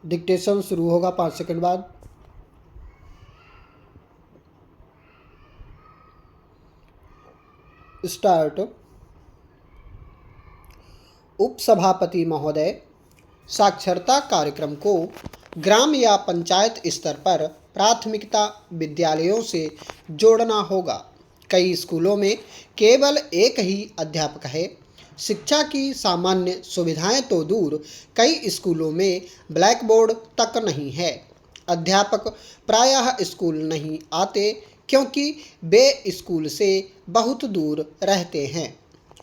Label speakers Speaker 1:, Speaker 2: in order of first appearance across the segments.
Speaker 1: Dictation शुरू होगा 5 second बाद। स्टार्ट। उपसभापति महोदय, साक्षरता कार्यक्रम को ग्राम या पंचायत स्तर पर प्राथमिकता विद्यालयों से जोड़ना होगा। कई स्कूलों में केवल एक ही अध्यापक है। शिक्षा की सामान्य सुविधाएं तो दूर, कई स्कूलों में ब्लैक बोर्ड तक नहीं है। अध्यापक प्रायः स्कूल नहीं आते क्योंकि वे स्कूल से बहुत दूर रहते हैं।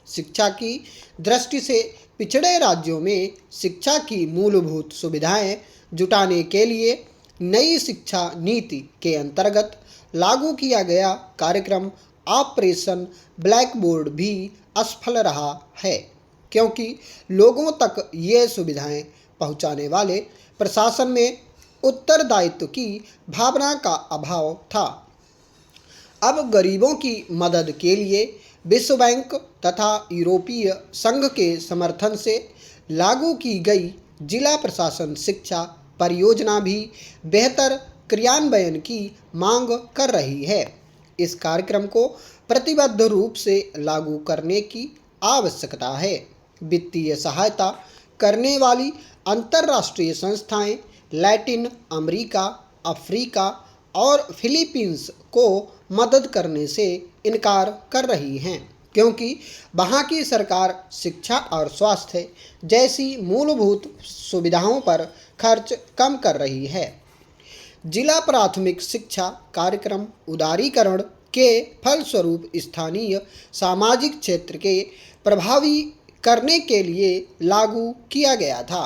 Speaker 1: शिक्षा की दृष्टि से पिछड़े राज्यों में शिक्षा की मूलभूत सुविधाएं जुटाने के लिए नई शिक्षा नीति के अंतर्गत लागू किया गया कार्यक्रम ऑपरेशन ब्लैक बोर्ड भी असफल रहा है, क्योंकि लोगों तक ये सुविधाएं पहुंचाने वाले प्रशासन में उत्तरदायित्व की भावना का अभाव था। अब गरीबों की मदद के लिए विश्व बैंक तथा यूरोपीय संघ के समर्थन से लागू की गई जिला प्रशासन शिक्षा परियोजना भी बेहतर क्रियान्वयन की मांग कर रही है। इस कार्यक्रम को प्रतिबद्ध रूप से लागू करने की आवश्यकता है। वित्तीय सहायता करने वाली अंतर्राष्ट्रीय संस्थाएं लैटिन अमेरिका, अफ्रीका और फिलीपींस को मदद करने से इनकार कर रही हैं, क्योंकि वहाँ की सरकार शिक्षा और स्वास्थ्य जैसी मूलभूत सुविधाओं पर खर्च कम कर रही है। जिला प्राथमिक शिक्षा कार्यक्रम उदारीकरण के फलस्वरूप स्थानीय सामाजिक क्षेत्र के प्रभावी करने के लिए लागू किया गया था।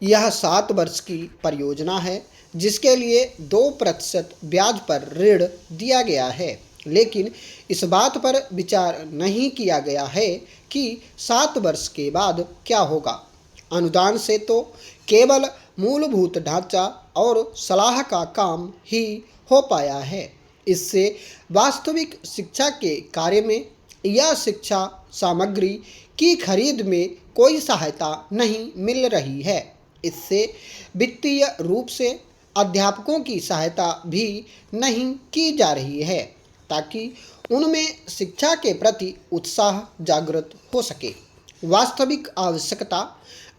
Speaker 1: यह 7 वर्ष की परियोजना है, जिसके लिए 2% ब्याज पर ऋण दिया गया है, लेकिन इस बात पर विचार नहीं किया गया है कि 7 वर्ष के बाद क्या होगा। अनुदान से तो केवल मूलभूत ढांचा और सलाह का काम ही हो पाया है। इससे वास्तविक शिक्षा के कार्य में या शिक्षा सामग्री की खरीद में कोई सहायता नहीं मिल रही है। इससे वित्तीय रूप से अध्यापकों की सहायता भी नहीं की जा रही है, ताकि उनमें शिक्षा के प्रति उत्साह जागृत हो सके। वास्तविक आवश्यकता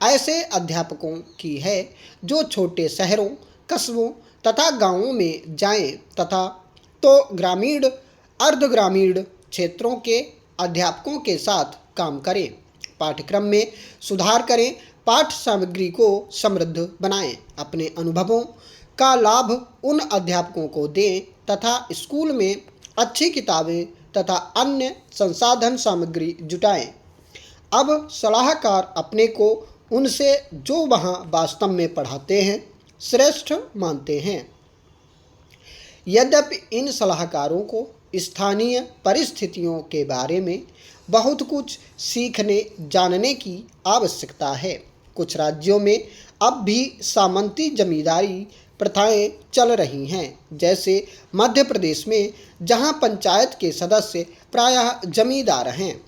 Speaker 1: ऐसे अध्यापकों की है जो छोटे शहरों, कस्बों तथा गांवों में जाएं तथा तो ग्रामीण, अर्धग्रामीण क्षेत्रों के अध्यापकों के साथ काम करें, पाठ्यक्रम में सुधार करें, पाठ्य सामग्री को समृद्ध बनाएं, अपने अनुभवों का लाभ उन अध्यापकों को दें तथा स्कूल में अच्छी किताबें तथा अन्य संसाधन सामग्री जुटाएं। अब सलाहकार अपने को उनसे जो वहाँ वास्तव में पढ़ाते हैं श्रेष्ठ मानते हैं। यद्यपि इन सलाहकारों को स्थानीय परिस्थितियों के बारे में बहुत कुछ सीखने जानने की आवश्यकता है। कुछ राज्यों में अब भी सामंती जमींदारी प्रथाएं चल रही हैं, जैसे मध्य प्रदेश में, जहां पंचायत के सदस्य प्रायः जमींदार हैं।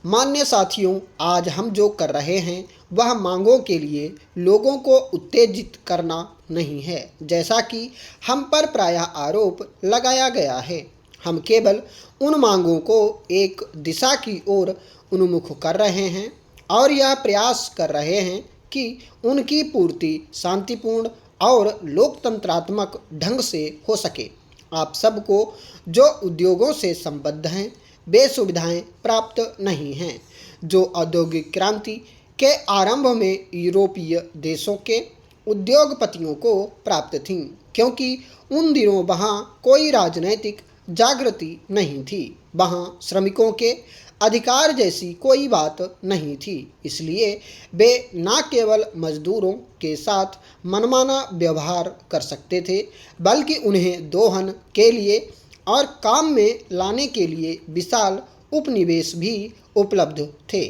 Speaker 1: मान्य साथियों, आज हम जो कर रहे हैं वह मांगों के लिए लोगों को उत्तेजित करना नहीं है, जैसा कि हम पर प्रायः आरोप लगाया गया है। हम केवल उन मांगों को एक दिशा की ओर उन्मुख कर रहे हैं और यह प्रयास कर रहे हैं कि उनकी पूर्ति शांतिपूर्ण और लोकतंत्रात्मक ढंग से हो सके। आप सबको जो उद्योगों से संबद्ध हैं वे सुविधाएं प्राप्त नहीं हैं, जो औद्योगिक क्रांति के आरंभ में यूरोपीय देशों के उद्योगपतियों को प्राप्त थीं, क्योंकि उन दिनों वहाँ कोई राजनैतिक जागृति नहीं थी, वहाँ श्रमिकों के अधिकार जैसी कोई बात नहीं थी। इसलिए वे न केवल मजदूरों के साथ मनमाना व्यवहार कर सकते थे, बल्कि उन्हें दोहन के लिए और काम में लाने के लिए विशाल उपनिवेश भी उपलब्ध थे।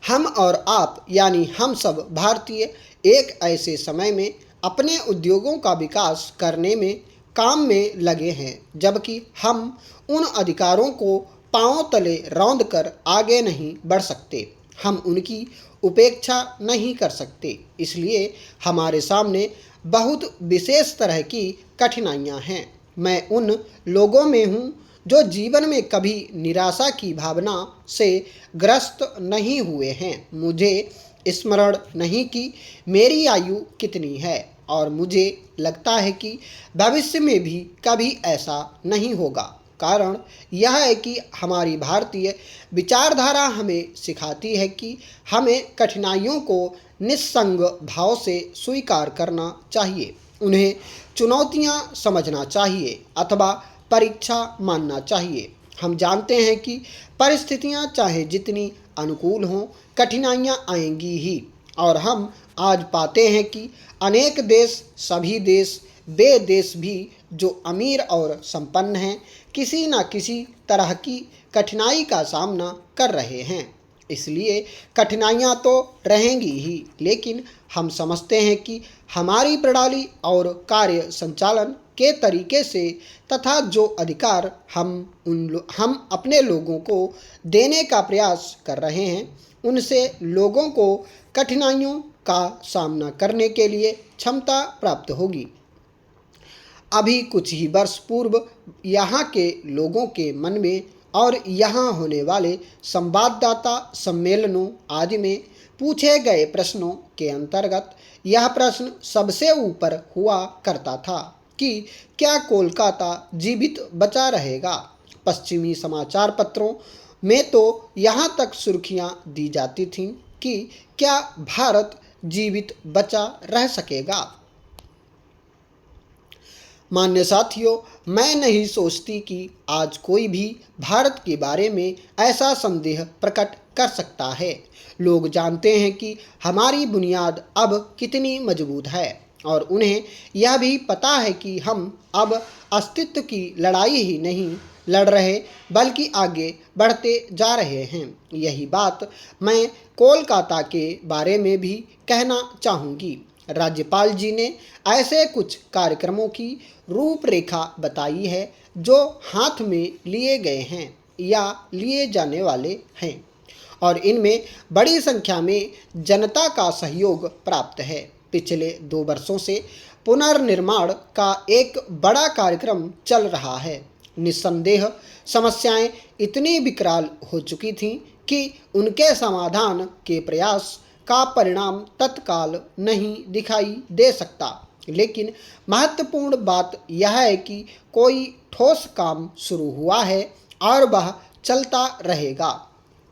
Speaker 1: हम और आप यानी हम सब भारतीय एक ऐसे समय में अपने उद्योगों का विकास करने में काम में लगे हैं, जबकि हम उन अधिकारों को पांव तले रौंद कर आगे नहीं बढ़ सकते। हम उनकी उपेक्षा नहीं कर सकते। इसलिए हमारे सामने बहुत विशेष तरह की कठिनाइयाँ हैं। मैं उन लोगों में हूँ जो जीवन में कभी निराशा की भावना से ग्रस्त नहीं हुए हैं। मुझे स्मरण नहीं कि मेरी आयु कितनी है, और मुझे लगता है कि भविष्य में भी कभी ऐसा नहीं होगा। कारण यह है कि हमारी भारतीय विचारधारा हमें सिखाती है कि हमें कठिनाइयों को निस्संग भाव से स्वीकार करना चाहिए, उन्हें चुनौतियां समझना चाहिए अथवा परीक्षा मानना चाहिए। हम जानते हैं कि परिस्थितियां चाहे जितनी अनुकूल हों, कठिनाइयां आएंगी ही। और हम आज पाते हैं कि अनेक देश, सभी देश, वे देश भी जो अमीर और संपन्न हैं, किसी न किसी तरह की कठिनाई का सामना कर रहे हैं। इसलिए कठिनाइयां तो रहेंगी ही, लेकिन हम समझते हैं कि हमारी प्रणाली और कार्य संचालन के तरीके से तथा जो अधिकार हम अपने लोगों को देने का प्रयास कर रहे हैं, उनसे लोगों को कठिनाइयों का सामना करने के लिए क्षमता प्राप्त होगी। अभी कुछ ही वर्ष पूर्व यहाँ के लोगों के मन में और यहाँ होने वाले संवाददाता सम्मेलनों आदि में पूछे गए प्रश्नों के अंतर्गत यह प्रश्न सबसे ऊपर हुआ करता था कि क्या कोलकाता जीवित बचा रहेगा। पश्चिमी समाचार पत्रों में तो यहाँ तक सुर्खियाँ दी जाती थीं कि क्या भारत जीवित बचा रह सकेगा। मान्य साथियों, मैं नहीं सोचती कि आज कोई भी भारत के बारे में ऐसा संदेह प्रकट कर सकता है। लोग जानते हैं कि हमारी बुनियाद अब कितनी मजबूत है, और उन्हें यह भी पता है कि हम अब अस्तित्व की लड़ाई ही नहीं लड़ रहे, बल्कि आगे बढ़ते जा रहे हैं। यही बात मैं कोलकाता के बारे में भी कहना चाहूँगी। राज्यपाल जी ने ऐसे कुछ कार्यक्रमों की रूपरेखा बताई है जो हाथ में लिए गए हैं या लिए जाने वाले हैं, और इनमें बड़ी संख्या में जनता का सहयोग प्राप्त है। पिछले 2 वर्षों से पुनर्निर्माण का एक बड़ा कार्यक्रम चल रहा है। निस्संदेह समस्याएं इतनी विकराल हो चुकी थीं कि उनके समाधान के प्रयास का परिणाम तत्काल नहीं दिखाई दे सकता, लेकिन महत्वपूर्ण बात यह है कि कोई ठोस काम शुरू हुआ है और वह चलता रहेगा।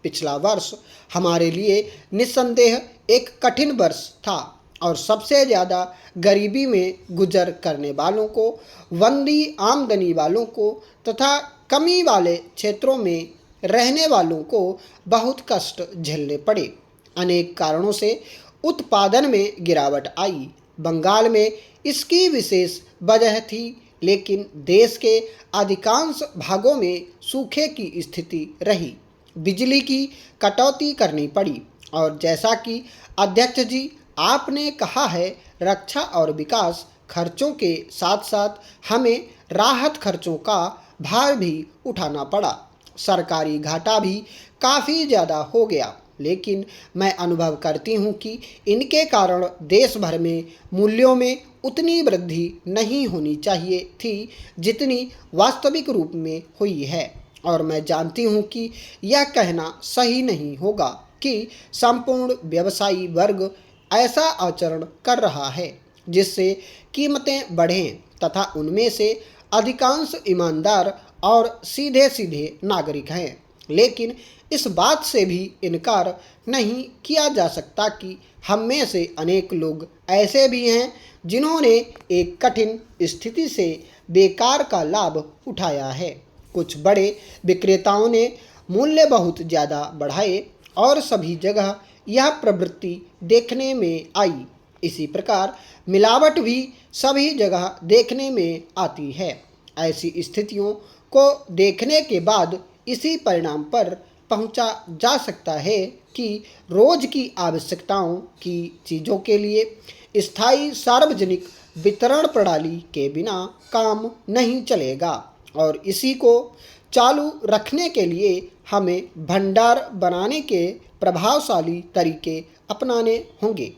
Speaker 1: पिछला वर्ष हमारे लिए निस्संदेह एक कठिन वर्ष था, और सबसे ज़्यादा गरीबी में गुजर करने वालों को, मंदी आमदनी वालों को तथा कमी वाले क्षेत्रों में रहने वालों को बहुत कष्ट झेलने पड़े। अनेक कारणों से उत्पादन में गिरावट आई। बंगाल में इसकी विशेष वजह थी, लेकिन देश के अधिकांश भागों में सूखे की स्थिति रही। बिजली की कटौती करनी पड़ी, और जैसा कि अध्यक्ष जी आपने कहा है, रक्षा और विकास खर्चों के साथ साथ हमें राहत खर्चों का भार भी उठाना पड़ा। सरकारी घाटा भी काफ़ी ज़्यादा हो गया, लेकिन मैं अनुभव करती हूँ कि इनके कारण देश भर में मूल्यों में उतनी वृद्धि नहीं होनी चाहिए थी जितनी वास्तविक रूप में हुई है। और मैं जानती हूँ कि यह कहना सही नहीं होगा कि संपूर्ण व्यवसायी वर्ग ऐसा आचरण कर रहा है जिससे कीमतें बढ़ें, तथा उनमें से अधिकांश ईमानदार और सीधे सीधे नागरिक हैं। लेकिन इस बात से भी इनकार नहीं किया जा सकता कि हम में से अनेक लोग ऐसे भी हैं जिन्होंने एक कठिन स्थिति से बेकार का लाभ उठाया है। कुछ बड़े विक्रेताओं ने मूल्य बहुत ज़्यादा बढ़ाए और सभी जगह यह प्रवृत्ति देखने में आई। इसी प्रकार मिलावट भी सभी जगह देखने में आती है। ऐसी स्थितियों को देखने के बाद इसी परिणाम पर पहुंचा जा सकता है कि रोज की आवश्यकताओं की चीज़ों के लिए स्थायी सार्वजनिक वितरण प्रणाली के बिना काम नहीं चलेगा, और इसी को चालू रखने के लिए हमें भंडार बनाने के प्रभावशाली तरीके अपनाने होंगे।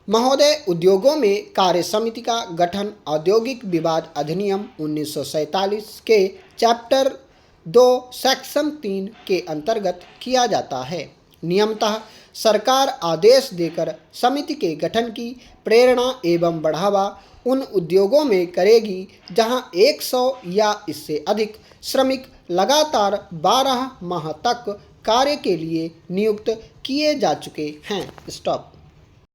Speaker 1: महोदय, उद्योगों में कार्य समिति का गठन औद्योगिक विवाद अधिनियम 1947 के चैप्टर 2 सेक्शन 3 के अंतर्गत किया जाता है। नियमतः सरकार आदेश देकर समिति के गठन की प्रेरणा एवं बढ़ावा उन उद्योगों में करेगी जहां 100 या इससे अधिक श्रमिक लगातार 12 माह तक कार्य के लिए नियुक्त किए जा चुके हैं। स्टॉप।